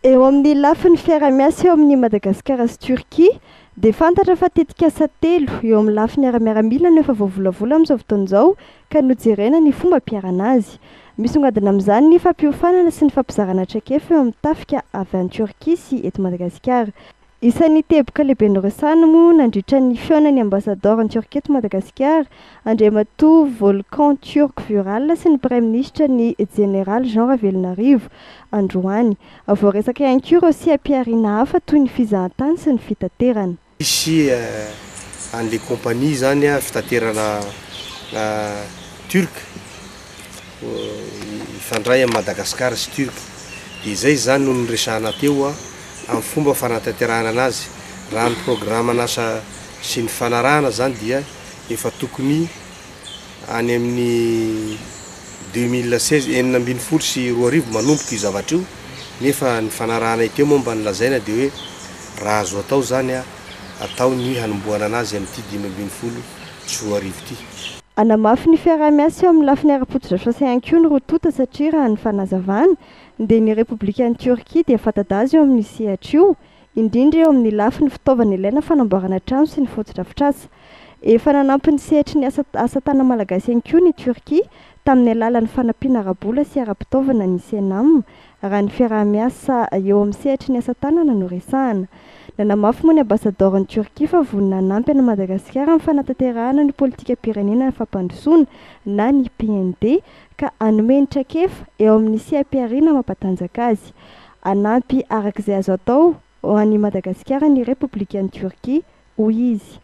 Eo amin'ny lafin'ny fiara-miasa eo amin'ny Madagasikara sy Turquie dia fantatra fa tetika asa telo eo amin'ny lafin'ny ara-miaramila no efa voavolavola amin'izao fotoana izao ka nojerena ny fomba ampiarana azy. Misongadina amin'izany ny fampiofanana sy ny fampizarana traikefa eo amin'ny tafika avy any Turquie sy eto Madagasikara. Isan'ny teboka lehibe noresahana moa nandritra ny feonan'ny ambasador ny Turquie eto Madagasikara, Andriamatoa Volkan Turk-Vural sy ny praiminisitra ny Général Jean Ravelonarivo androany. Voaresaka ihany koa ireo siam-piariana hafa toy ny fizahan-tany sy ny fitaterana. Ici an'le compagnie zany fitaterana turc ifandray amin'ny Madagasikara sy Turc. Dia izay zany no niresahana teo amin'ny fomba fanatanterahana anazy. Raha ny programme an'asa sy ny fanarahana zany dia efa tokony any amin'ny 2016 2012 sy 2020 manomboka io zavatra io, nefa ny fanarahana teo moa mba nilazaina dia hoe raha azo atao zany atao ny hanombohana anazy amin'ity 2020 sy 2020 ity. Anamafy ny fiaraha-miasa eo amin'ny lafin'ny ara-potozdrafiasa ihany koa ny rotota satria raha ny fanazavana dia ny Repoblika ny Turquie dia fanta-daza eo amin'ny sehatra io, indrindra eo amin'ny lafin'ny fitaovana ilaina fanamboarana trano sy ny fotodrafitrasa. Efa nanampy ny sehatry ny asa tanana malagasy ihany koa ny Turquie tamin'ny alalan'ny fanampiana ara-bola sy ara-pitaovana ny Senam raha ny fiaraha-miasa eo amin'ny sehatry ny asa tanana no resahana. Nanamafy moa ny ambasador ny Turquie fa vonina hanampy an'i Madagasikara amin'ny fanatanterahana ny politika pirenena fampandrosoana na ny PND ka hanome ny traikefa eo amin'ny siam-piariana mampatanjaka azy. Hanampy arak'izay azo atao ho an'i Madagasikara ny Repoblika ny Turquie hoy izy.